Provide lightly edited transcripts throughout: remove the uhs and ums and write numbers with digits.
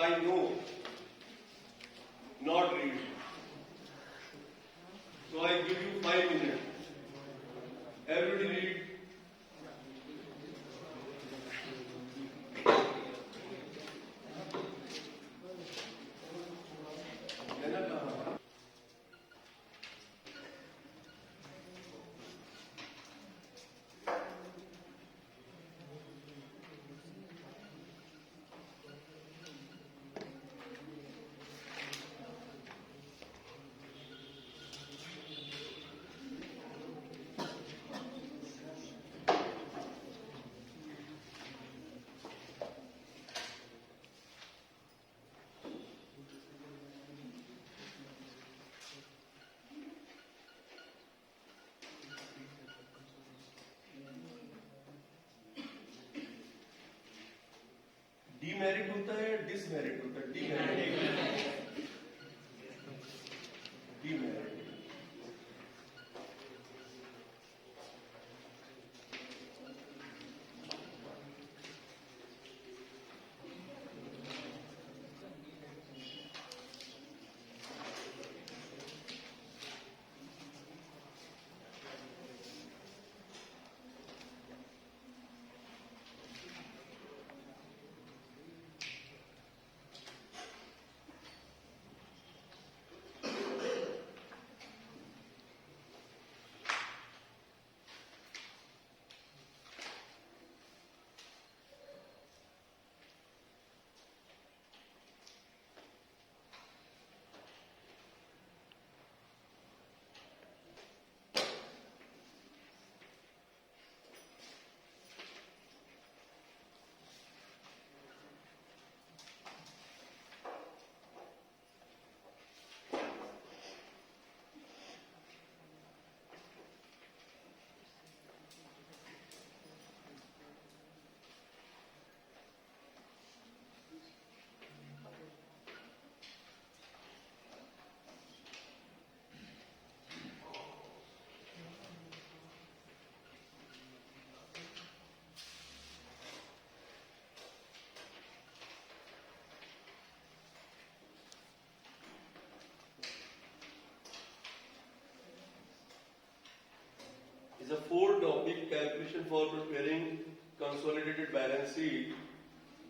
I know, not read. So I give you 5 minutes. Everybody read. Demerit होता है, डिसमेरिट होता है? Demerit. Demerit is a 4-topic calculation for preparing consolidated balance sheet.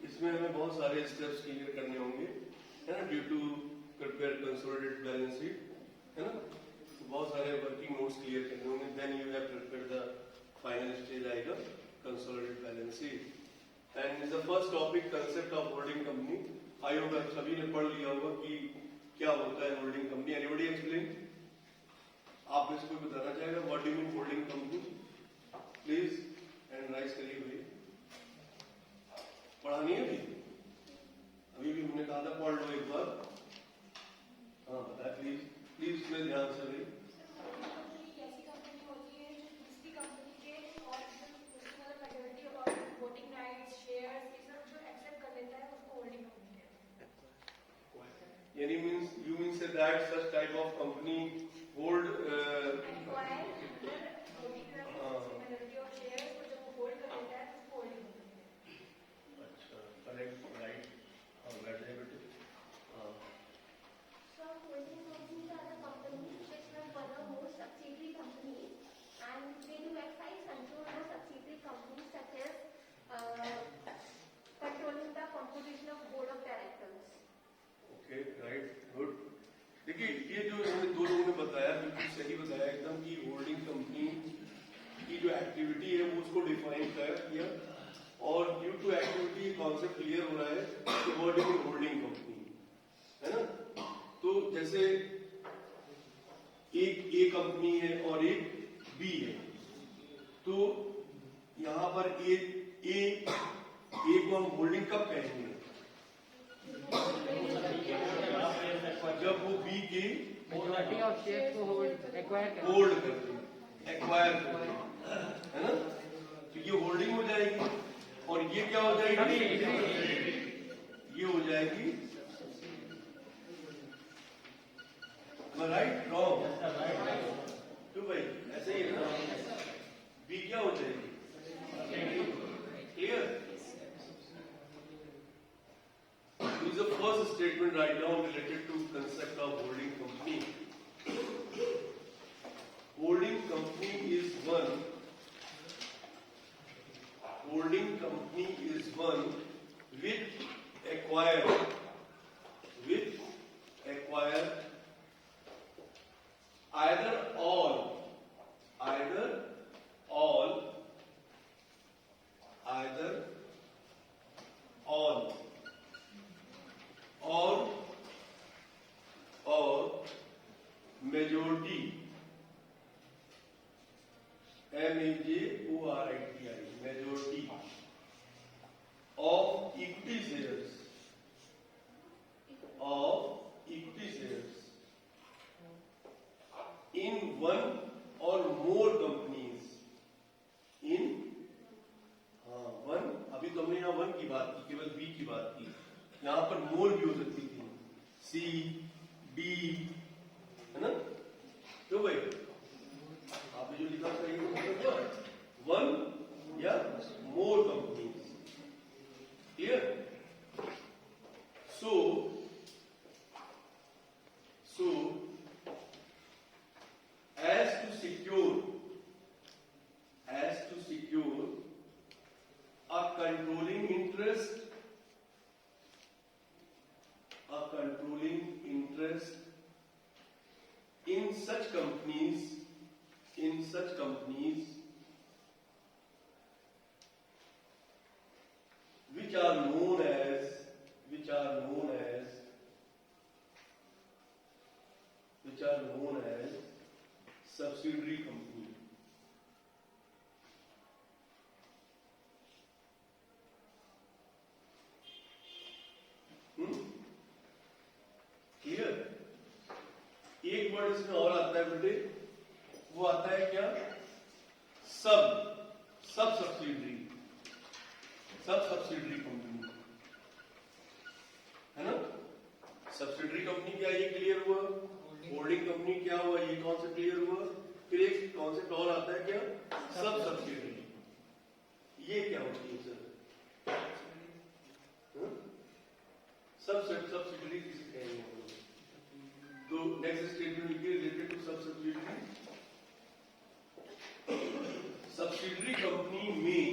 इसमें हमें बहुत सारे स्टेप्स क्लियर करने होंगे, है ना, due to prepare consolidated balance sheet, है ना। तो बहुत सारे वर्किंग नोट्स क्लियर करने होंगे, then you have prepare the final stage आएगा consolidated balance sheet. And is the first topic concept of holding company. I hope आप सभी ने पढ़ लिया होगा कि क्या होता है होल्डिंग कंपनी। Anybody explain? आप इसको बताना चाहेगा what do you mean holding company? Please and rise करिए भाई। पढ़ा नहीं है अभी भी हमने कहा था पढ़ लो एक बार। हाँ बताए प्लीज, प्लीज इसमें ध्यान से भाई। यानी means you mean say that such type of company hold अच्छा करेक्ट राइट बैठ जाए बेटे। So holding companies are the companies which have one or more subsidiary companies and they do exercise control over subsidiary companies such as controlling the composition of board of directors. Okay right good. देखिए ये जो इन्होंने दो लोगों ने बताया बिल्कुल सही बताया एकदम कि होल्डिंग कंपनी की जो एक्टिविटी है वो उसको डिफाइन कर किया और due to activity concept clear हो रहा है कि व्हाट इज होल्डिंग कंपनी, है ना। तो जैसे एक ए कंपनी है और एक बी है, तो यहां पर ए को हम होल्डिंग कब कहेंगे? जब वो बी की मेजॉरिटी ऑफ शेयर्स को होल्ड एक्वायर करते, एक्वायर करते, है ना। तो ये होल्डिंग हो जाएगी और ये क्या हो जाएगी? ये हो जाएगी राइट रॉन्ग? क्यों भाई ऐसे ही है ना। बी क्या हो जाएगी? Clear? is the first statement right now related to concept of holding company. Holding company is one. Holding company is one which acquire either all or majority, majority of equity shares in one or more companies in one, अभी तो हमने यहाँ one की बात की, केवल B की बात की, यहाँ पर मोर भी हो सकती थी, सी डी, है ना? क्यों भाई आपने जो लिखा था ये वन या मोर companies, clear? So as to secure a controlling interest in such companies which are known as subsidiary company. Clear? एक वर्ड इसमें और आता है बेटे, वो आता है क्या? सब्सिडरी कंपनी, है ना? सब्सिडरी कंपनी क्या, ये क्लियर हुआ? होल्डिंग कंपनी क्या हुआ, ये कॉन्सेप्ट क्लियर हुआ? फिर एक कॉन्सेप्ट और आता है क्या? सब्सिडरी। ये क्या होती है सर? सब्सिडरी किसे कहेंगे? तो नेक्स्ट स्टेटमेंट लिखिए related to subsidiary. Subsidiary company में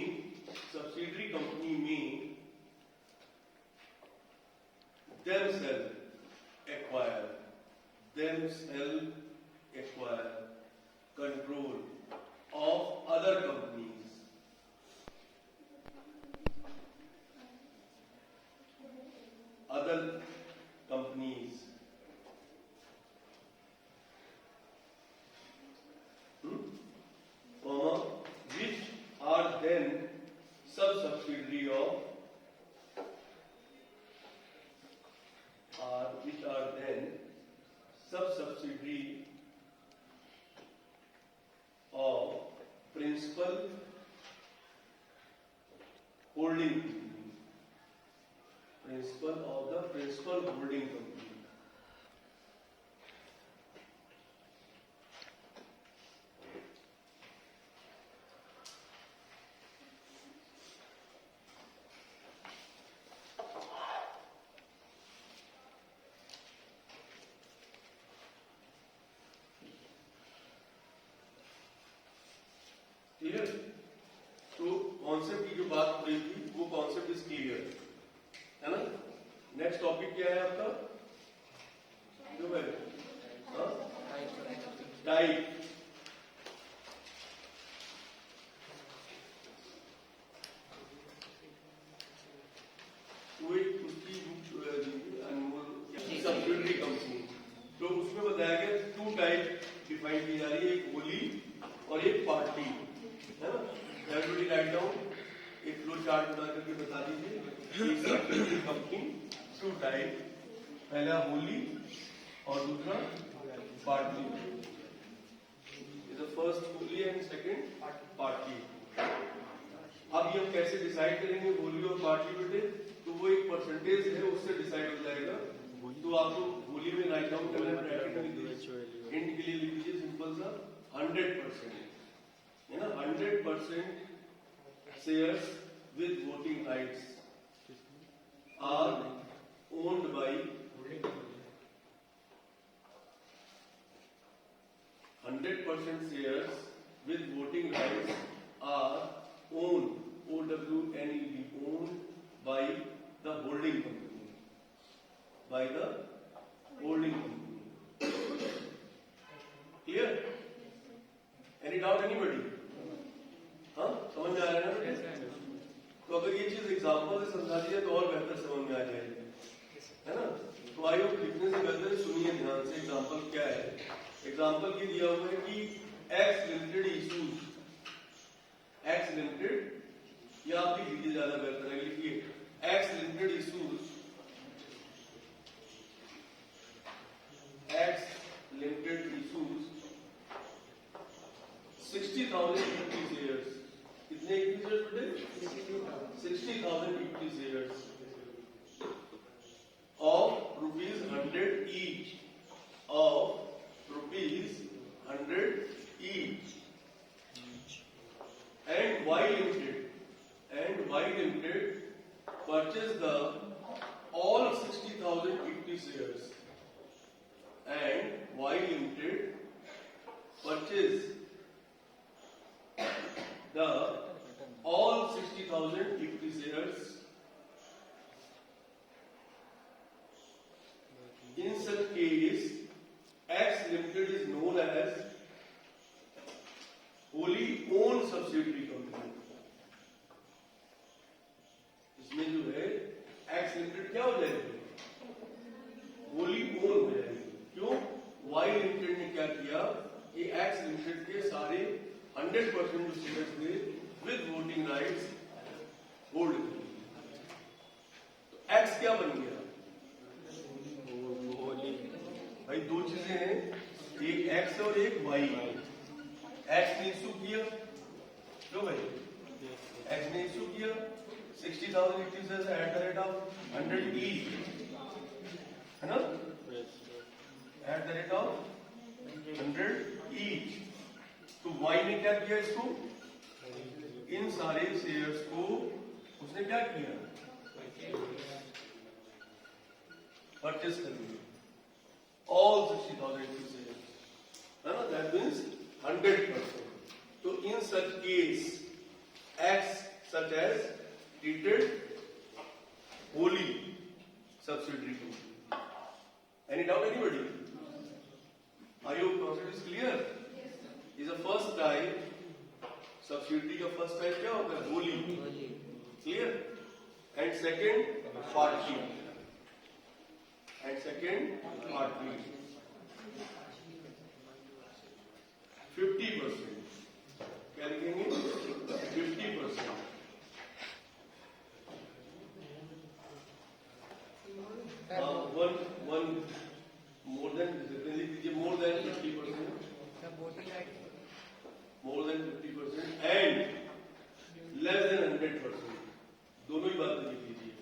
themselves acquire control of other companies. Which are then sub-subsidiary of principal holding company. Principal holding company. Clear? तो कॉन्सेप्ट की जो बात हो रही थी वो कॉन्सेप्ट इज क्लियर, है ना? नेक्स्ट टॉपिक क्या है आपका? जो है टाइप। सब्सिडरी कंपनी, तो उसमें बताया गया टू टाइप डिफाइन की जा रही है, एक होली और एक पार्टी, है ना? एवरीबॉडी राइट डाउन, एक फ्लो चार्ट बना करके बता दीजिए। कंपनी टू टाइप, पहला होली और दूसरा party. First Holi and second party. अब ये हम कैसे डिसाइड करेंगे होली और पार्टी बेटे? तो वो एक परसेंटेज है, उससे डिसाइड हो जाएगा। तो आपको होली में राइट डाउन करना है, एंड के लिए लिख लीजिए सिंपल सा 100%, है ना? 100% shares with voting rights are owned by 100% shares with voting rights are owned, OWNED, owned by the holding company. By the holding company. Clear? Any doubt anybody? हाँ, समझ में आ रहा है ना बेटे? तो अगर ये चीज एग्जाम्पल से समझा दी जाए तो और बेहतर समझ में आ जाएगी, है ना? तो आइए लिखने से बेहतर सुनिए ध्यान से एग्जाम्पल क्या है। एग्जाम्पल ये दिया हुआ है कि x limited issues, x limited, या आप लिख लीजिए ज्यादा बेहतर है, लिखिए x limited issues, x limited issues 60,000 equity shares. कितने इक्विटी शेयर्स बेटे? 60,000 equity shares of ₹100 each, of ₹100 each, and Y Limited purchase the all 60,000 equity shares, and Y Limited purchase the all 60,000 equity shares. In such case, X Limited is known as wholly owned subsidiary company. इसमें जो है X Limited क्या हो जाएगी? wholly owned हो जाएगी। क्यों? Y Limited ने क्या किया कि X Limited के सारे 100% जो शेयर्स थे विद वोटिंग राइट्स होल्ड किए। तो X क्या बन गया? भाई दो चीजें हैं, एक एक्स और एक वाई। एक्स ने इशू किया, क्यों भाई? एक्स ने इशू किया 60,000 equity shares at the rate of 100 each, है ना? At the rate of 100 each. तो वाई ने क्या किया इसको? इन सारे शेयर्स को उसने क्या किया? परचेस कर लिया। All 60,000 shares, that means 100%. So in such case, X such as treated wholly subsidiary company. Any doubt anybody? Are your concept is clear? Is the first type subsidiary का first type क्या होता है? wholly. Clear? And second partly. And second partly 50%, क्या लिखेंगे? 50%। one more than, लिख दीजिए more than 50%, more than 50% and less than 100%, दोनों ही बातें लिख लीजिए,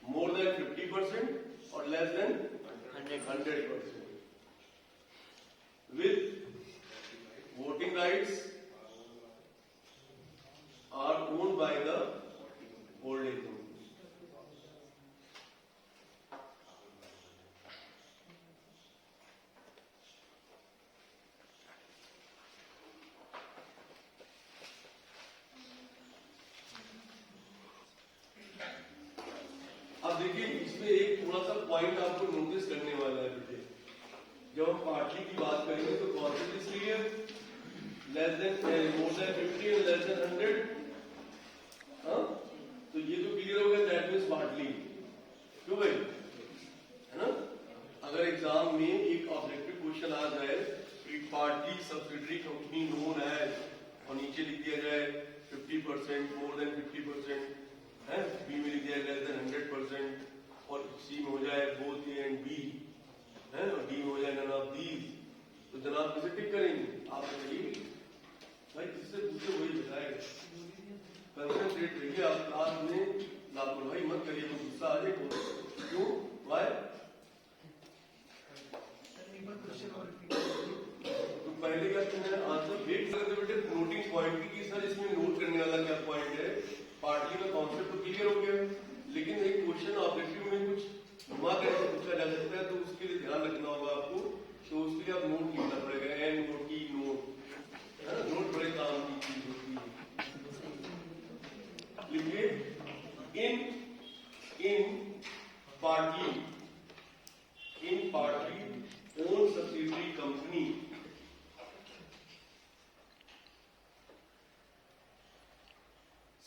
more than 50% or less than 100%, with voting rights are owned by the holding company. अब देखिए इसमें एक थोड़ा सा पॉइंट आपको नोटिस करने वाला है बेटे। जब हम पार्टली की बात करेंगे तो concept is clear, less than more than 50 and less than 100, हाँ? तो ये तो क्लियर हो गया, दैट मीन्स पार्टली। क्यों भाई? है ना? अगर एग्जाम में एक ऑब्जेक्टिव क्वेश्चन आ जाए, एक partly subsidiary company known as, और नीचे लिख दिया जाए 50%, मोर देन 50%, है, बी में लिख दिया लेस देन 100%, और सी में हो जाए बोथ ए एंड बी, है, और डी में हो जाए नन ऑफ दीज, तो जनाब किसे टिक करेंगे? आप बताइए भाई, जिससे पूछे वही बताएगा। कंसंट्रेट रहिए, आप क्लास में लापरवाही मत करिए, तो गुस्सा आ जाए। क्यों? वाई? तो पहले क्या तुमने आंसर वेट करते बेटे नोटिंग पॉइंट की, सर इसमें नोट करने वाला क्या पॉइंट है? पार्टली का कॉन्सेप्ट तो क्लियर हो गया, लेकिन एक क्वेश्चन ऑब्जेक्टिव में कुछ घुमा ध्यान रखना होगा आपको, तो उसके लिए आप नोट लिखना पड़ेगा, एन नोट की नोट, है ना, नोट बड़े काम की चीज होती है। लिखिए in partly own subsidiary company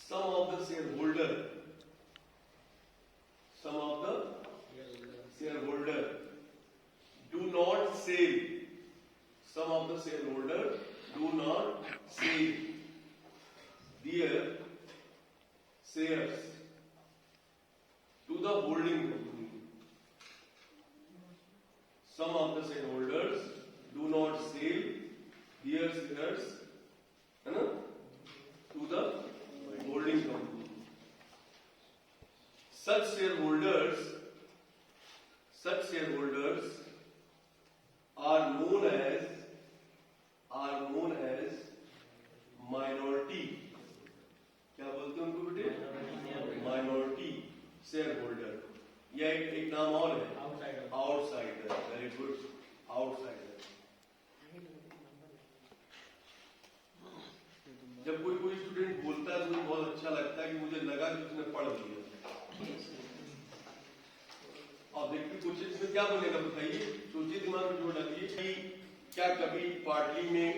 some of the shareholder do not sell, some of the shareholder do not sell their shares to the holding company. Some of the shareholders do not sell their shares, है ना, to the holding company. Such shareholders are known as minority. क्या बोलते हैं उनको बेटे? Minority shareholder, या एक नाम और है आउटसाइडर। Very good, outsider. जब कोई स्टूडेंट बोलता है तो मुझे बहुत अच्छा लगता है कि मुझे लगा कि उसने पढ़ लिया। और देखिए क्वेश्चन में क्या बनेगा बताइए, सोचिए, दिमाग में जोड़ डालिए कि क्या कभी पार्टली में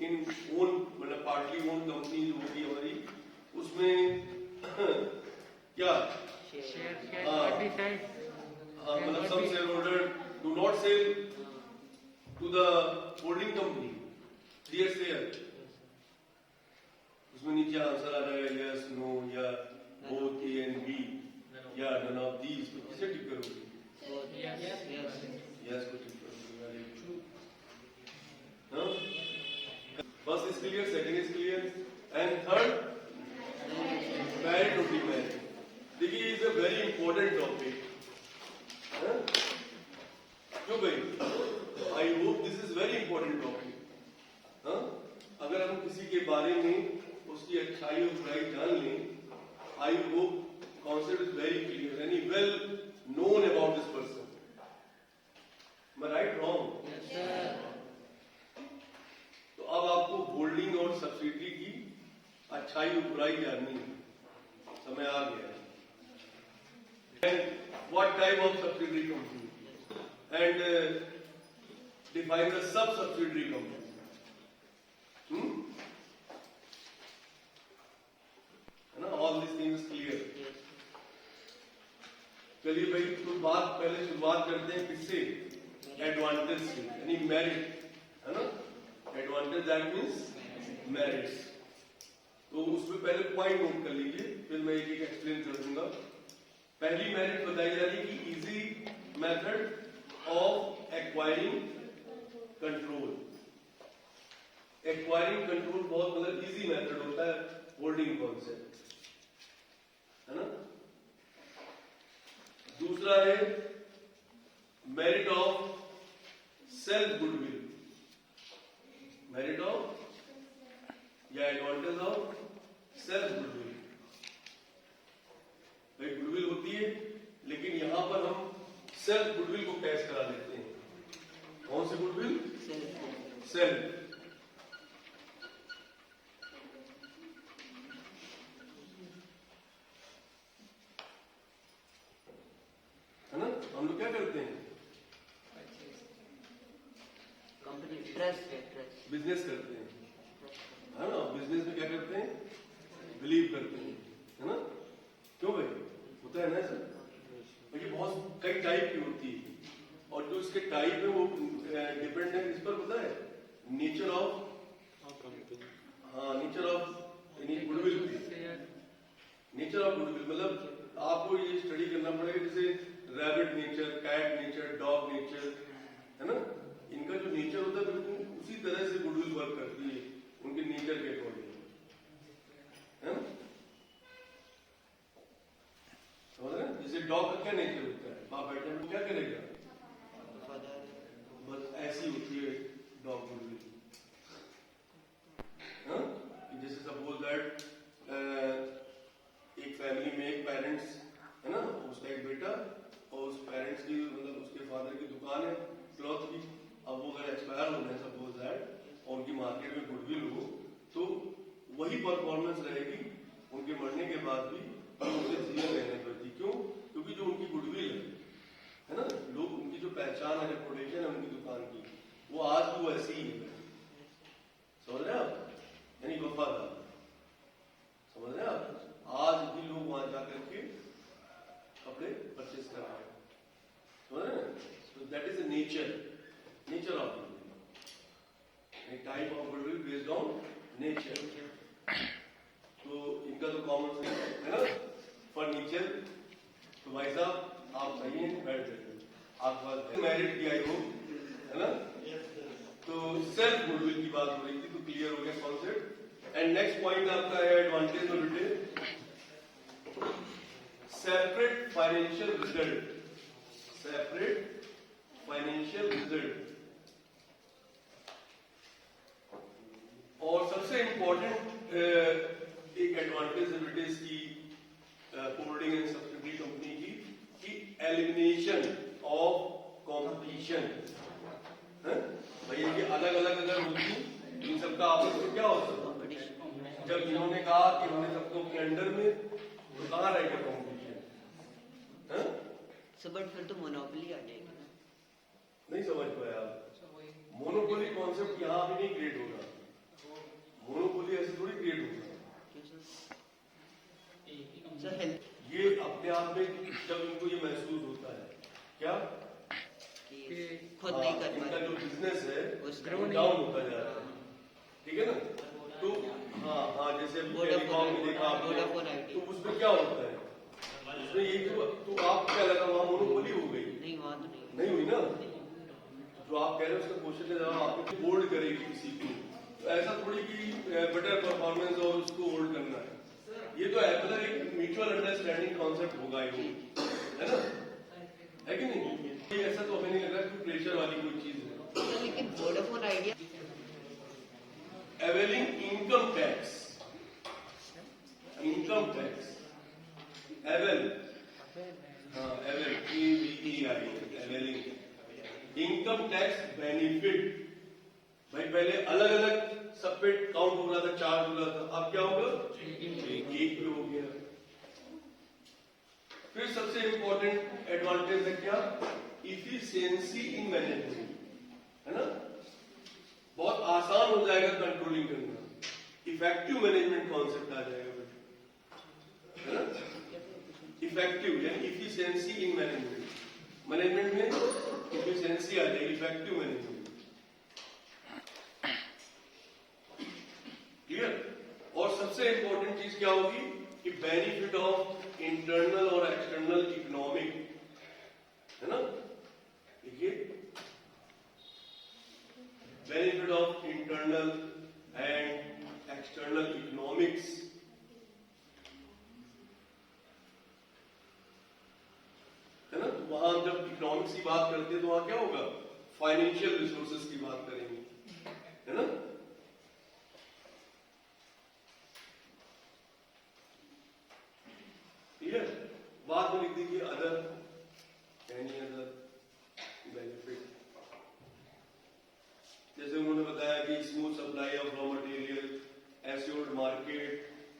इन ओन, मतलब पार्टली ओन कंपनी जो होगी हमारी, उसमें क्या मतलब सब shareholder do not sell to the holding company their share, उसमें नीचे आंसर आ जाएगा यस, नो, या बोथ ए एंड बी, या नन ऑफ दीज। तो किसे टिक करोगे? यस को टिक करोगे। First is clear, second is clear, and third merged और डीमैरिड। देखिए is a very important topic. क्यों भाई? I hope this is very important topic. अगर हम किसी के बारे में उसकी अच्छाई और बुराई जान लें, I hope concept is very clear and well known about this person. Am I right, wrong? Yes, sir. तो अब आपको होल्डिंग और सब्सिडी की अच्छाई और बुराई जाननी है, समय आ गया। And what type of subsidiary company? And define the sub-subsidiary company. है ना? All these things clear. चलिए भाई, तो पहले शुरुआत करते हैं किससे? एडवांटेज से, यानी मेरिट, है ना? Advantage that means merits. तो उसमें पहले पॉइंट नोट कर लीजिए, फिर मैं एक एक्सप्लेन कर दूंगा। पहली मेरिट बताई जा रही कि easy method of acquiring control. Acquiring control बहुत मतलब इजी मेथड होता है होल्डिंग कॉन्सेप्ट, है ना? दूसरा है merit of self goodwill, merit of या एडवांटेज ऑफ सेल्फ गुडविल। भाई गुडविल होती है, लेकिन यहां पर हम सेल्फ गुडविल को कैश करा लेते हैं। कौन सी गुडविल? सेल्फ। है ना? हम लोग क्या करते हैं? बिजनेस करते हैं, है ना? बिजनेस में क्या करते हैं? बिलीव करते हैं, है ना? क्यों भाई? होता है ना सर? ये बहुत कई टाइप की होती है, और जो इसके टाइप है वो डिपेंड है इस पर, पता है? नेचर ऑफ, हाँ, nature of goodwill. Nature of goodwill मतलब आपको ये स्टडी करना पड़ेगा, जैसे rabbit nature, cat nature, dog nature, है ना? इनका जो नेचर होता है बिल्कुल उसी तरह से गुडविल वर्क करती है, उनके नेचर के अकॉर्डिंग, है ना? समझ रहे हैं? जैसे डॉग का क्या नेचर होता है, वहां बैठने में क्या करेगा? बस ऐसी होती है डॉग गुडविल। जैसे सपोज दैट एक फैमिली में एक पेरेंट्स, है ना, उसका एक बेटा, और उस पेरेंट्स की मतलब उसके फादर की दुकान है, क्लॉथ की, अब वो अगर एक्सपायर हो जाए सपोज दैट और उनकी मार्केट में गुडविल हो तो वही परफॉर्मेंस रहेगी उनके मरने के बाद भी उनसे जीवन रहने पर भी। क्यों? क्योंकि जो उनकी गुडविल है ना, लोग उनकी जो पहचान है, रेपुटेशन है उनकी दुकान की, वो आज भी वो ऐसी ही है। समझ रहे आप? यानी वफादार, समझ रहे आप? आज भी लोग वहां जाकर के कपड़े परचेज कर रहे हैं, समझ रहे हैं? So that is the nature of goodwill, a type of goodwill based on nature. तो इनका तो कॉमन है ना, फर्नीचर। तो भाई साहब आप सही हैं, बैठ जाइए, आप मैरिड किया हो, है ना? तो सेल्फ गुडविल की बात हो रही थी, तो क्लियर हो गया कॉन्सेप्ट। एंड नेक्स्ट पॉइंट आपका है एडवांटेज में बेटे, separate financial result. Separate financial result. और सबसे इंपॉर्टेंट एक एडवांटेज है बेटे इसकी होल्डिंग एंड सब्सिडरी कंपनी की, कि एलिमिनेशन ऑफ कंपटीशन। भैया ये अलग अलग अगर होती इन सबका आपस में क्या होता? जब इन्होंने कहा कि हमने सबको अपने अंडर में, तो कहाँ रहेगा कंपटीशन? बट फिर तो मोनोपोली आ जाएगी ना। नहीं समझ पाया आप? मोनोपोली कॉन्सेप्ट यहाँ भी नहीं क्रिएट होगा। मोनोपोली ऐसे थोड़ी क्रिएट होगा। ये अपने आप में जब इनको ये महसूस होता है क्या खुद नहीं कर इनका जो बिजनेस है वो डाउन होता जा रहा है, ठीक है ना? तो हाँ जैसे टेलीकॉम में देखा आपने, तो उसमें क्या होता है, उसमें ये तो आप क्या लगा वहाँ मोनोपोली हो गई? नहीं, वहाँ तो नहीं हुई ना। जो आप कह रहे हो उसका क्वेश्चन का जवाब आपको होल्ड करेगी किसी को, तो ऐसा थोड़ी कि बेटर परफॉर्मेंस और उसको होल्ड करना है। ये तो मतलब एक म्यूचुअल अंडरस्टैंडिंग कॉन्सेप्ट होगा ही, है ना? है कि नहीं? ये ऐसा तो हमें नहीं लग रहा कि प्रेशर वाली कोई चीज है। लेकिन Vodafone Idea availing income tax, avail, हाँ avail, EVEI, availing income tax benefit. भाई पहले अलग अलग सब पे काउंट हो रहा था, चार्ज हो रहा था, अब क्या होगा? एक पे हो गया। फिर सबसे इंपॉर्टेंट एडवांटेज है क्या? इफिशियंसी इन मैनेजमेंट, है ना? बहुत आसान हो जाएगा कंट्रोलिंग करना, इफेक्टिव मैनेजमेंट कॉन्सेप्ट आ जाएगा, है ना? इफेक्टिव यानी इफिशियंसी इन मैनेजमेंट में इफिशियंसी आ जाएगी, इफेक्टिव मैनेजमेंट। क्लियर? और सबसे इंपॉर्टेंट चीज क्या होगी कि बेनिफिट ऑफ इंटरनल और एक्सटर्नल इकोनॉमिक, है ना? देखिए benefit of internal and external economics, है ना? वहां जब इकोनॉमिक्स की बात करते हैं तो वहां क्या होगा? फाइनेंशियल रिसोर्सेज की बात करेंगे, है ना? क्लियर? बाद में लिख दीजिए अदर, एनी अदर बेनिफिट। जैसे उन्होंने बताया कि smooth supply of raw material, assured market,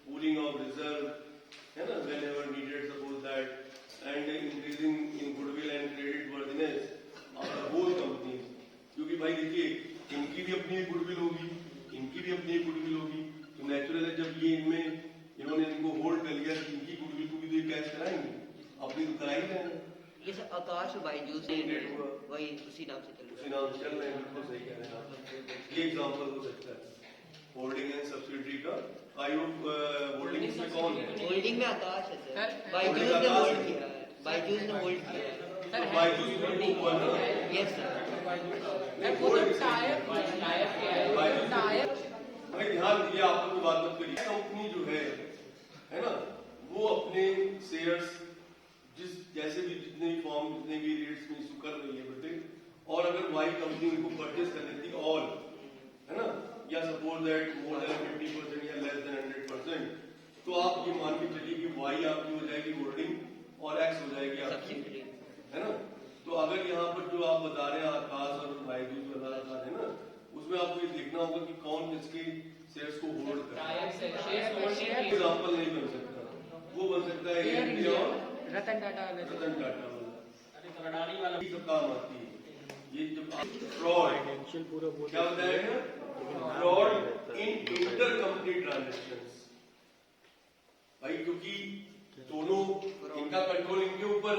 pooling of reserve, है ना, whenever needed, suppose that, and increasing in goodwill and credit worthiness of the whole company. क्योंकि भाई देखिए इनकी भी अपनी गुडविल होगी, इनकी भी अपनी गुडविल होगी, तो नेचुरल है जब ये इन्होंने इनको होल्ड कर लिया, इनकी गुडविल को भी तो कैच कराएंगे, अपनी तो करा ही रहेंगे। जैसे आकाश बाईजूस वही उसी नाम से उसी नाम से चल रहे हैं, बिल्कुल सही कह रहे हैं आप। ये एग्जांपल हो सकता है होल्डिंग एंड सब्सिडरी का। आयोग होल्डिंग में कौन है? होल्डिंग में आकाश है सर, बाईजूस ने होल्ड किया है, बाईजूस ने होल्ड किया है। तो बाईजूस में हुआ ना? Yes sir. भाई ध्यान दीजिए, आप लोग बात मत करिए। कंपनी जो है ना, वो अपने शेयर्स जैसे भी जितने भी फॉर्म जितने भी रेट्स में इशू कर रही है बेटे, और अगर वाई कंपनी उनको परचेज कर लेती ऑल, है ना, या सपोज दैट मोर देन 50% या लेस देन 100%, तो आप ये मान के चलिए कि वाई आपकी हो जाएगी होल्डिंग और एक्स हो जाएगी आपकी, है ना? तो अगर यहाँ पर जो आप बता रहे हैं आकाश और बायजूस वाला बता रहे हैं ना, उसमें आपको ये देखना होगा कि कौन किसके शेयर्स को होल्ड कर रहा है। एग्जाम्पल नहीं बन सकता, वो बन सकता है AMD और रतन टाटा वाला जो- रतन टाटा वाला। ये सब काम आती है। ये जब फ्रॉड क्या बताएगा, fraud in inter company transactions. भाई क्योंकि दोनों इनका कंट्रोल इनके ऊपर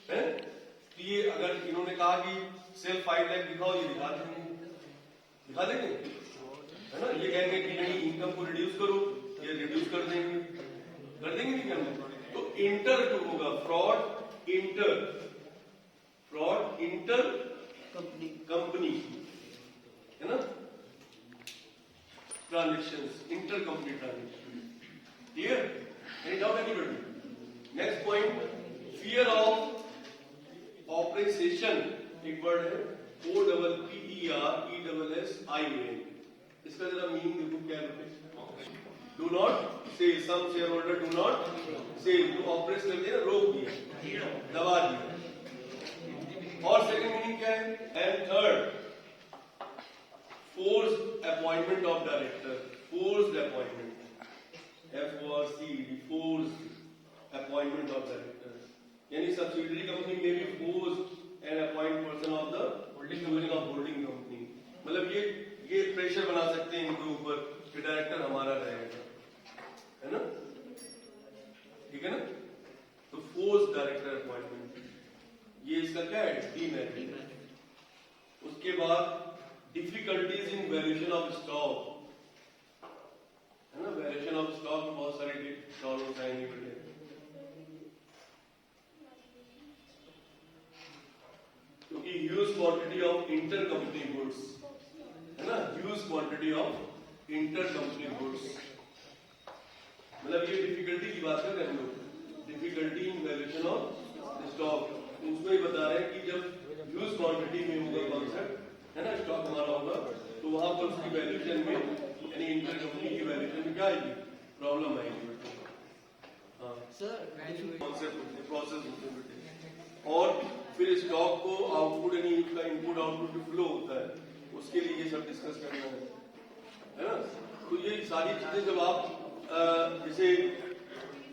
है? तो ये अगर इन्होंने कहा कि सेल 5 लाख दिखाओ, ये दिखा देंगे, है ना। ये कहेंगे कि नहीं इनकम को रिड्यूस करो, ये रिड्यूस कर देंगे नहीं करना। तो इंटर जो होगा फ्रॉड इंटर कंपनी है ना, transactions, inter company transaction. Clear? Any doubt anybody? Next point, fear of operation. एक वर्ड है OPPERESSION। इसका जरा मीनिंग देखो क्या है। डू नॉट से, सम शेयर होल्डर डू नॉट से, ऑपरेट करते हैं रोक दिया, दबा दिया। और सेकंड मीनिंग क्या है? And third, forced appointment of director. Forced appointment, FORCED, forced appointment of director. यानी सब्सिडियरी कंपनी में भी forced and appoint person of the holding company. मतलब ये प्रेशर बना सकते हैं इनके ऊपर कि डायरेक्टर हमारा रहेगा, है ना, ठीक है ना। तो फोर्स डायरेक्टर अपॉइंटमेंट, ये इसका क्या है? डीमैरिट। उसके बाद difficulties in valuation of stock, है ना। वैल्यूएशन ऑफ स्टॉक में बहुत सारे प्रॉब्लम्स आएंगे बेटे। क्योंकि huge quantity of inter company goods, है ना, huge quantity of inter company goods. मतलब ये डिफिकल्टी की बात कर रहे हैं हम लोग, difficulty in valuation of stock. उसमें ही बता रहे हैं कि जब ह्यूज क्वांटिटी में होगा कॉन्सेप्ट, है ना, स्टॉक हमारा होगा, तो वहां पर उसकी वैल्यूएशन में, यानी इंटर कंपनी की वैल्यूएशन में क्या आएगी? प्रॉब्लम आएगी। हाँ सर, कॉन्सेप्ट प्रोसेस होते हैं। और फिर स्टॉक को आउटपुट, यानी उसका इनपुट आउटपुट जो फ्लो होता है, उसके लिए ये सब डिस्कस करना है ना। तो ये सारी चीजें जब आप जैसे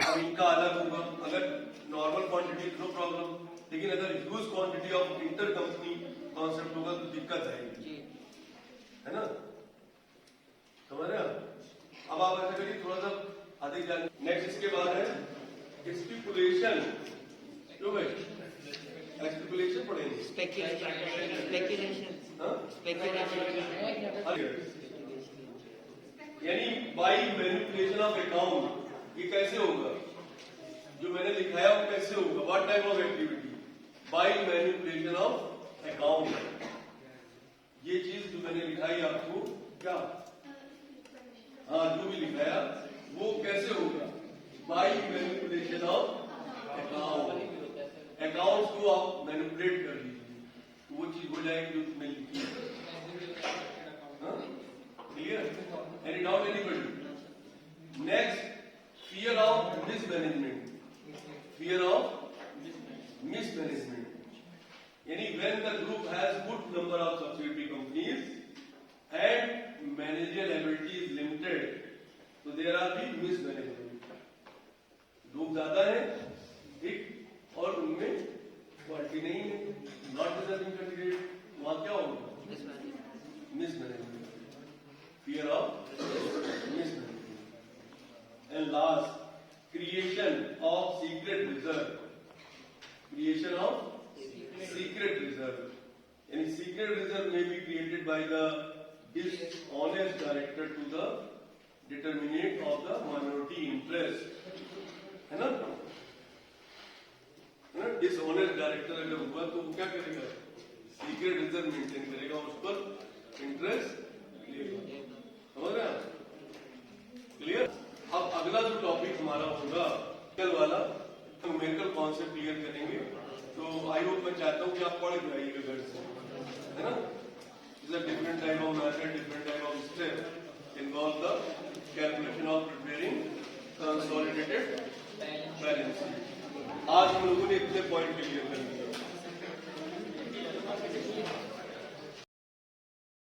अब इनका अलग होगा, अगर नॉर्मल क्वांटिटी नो प्रॉब्लम, लेकिन अगर huge quantity of inter company concept होगा तो दिक्कत आएगी, है ना। समझ रहे हैं? अब आप ऐसा करिए, थोड़ा सा अधिक जान। नेक्स्ट इसके बाद है स्पेकुलेशन। क्यों भाई स्पेकुलेशन पढ़ेंगे? यानी बाई मैनिपुलेशन ऑफ अकाउंट। ये कैसे होगा? जो मैंने लिखाया वो कैसे होगा? What type of activity? By manipulation of account. ये चीज जो मैंने लिखाई आपको, क्या, हाँ, जो भी लिखाया वो कैसे होगा? By manipulation of account. Accounts को आप मैनिपुलेट कर दीजिए तो वो चीज हो जाएगी जो तुमने लिखी है। Clear? Any doubt anybody? Next, fear of mismanagement. Fear of mismanagement यानी when the group has good number of subsidiary companies and managerial ability is limited, तो देयर आर बी मिसमैनेजमेंट। लोग ज्यादा है, ठीक, और उनमें क्वालिटी नहीं है, नॉट डिजर्विंग कैंडिडेट, वहां क्या होगा? Mismanagement, fear of mismanagement. And last, creation of secret reserve. Creation of secret reserve यानी secret reserve may be created by the dishonest director to the determinant of the minority interest, है ना। Dishonest director अगर हुआ तो वो क्या करेगा? Secret reserve maintain करेगा, उस पर इंटरेस्ट लेगा। समझ रहे हैं? क्लियर? अब अगला जो टॉपिक हमारा होगा कल वाला, न्यूमेरिकल कॉन्सेप्ट क्लियर करेंगे। तो आई होप, मैं चाहता हूँ कि आप पढ़ के आइएगा घर से, है ना। Different type of method, different type of step involve the calculation of preparing consolidated balance sheet. आज हम लोगों ने इतने पॉइंट क्लियर कर दिए।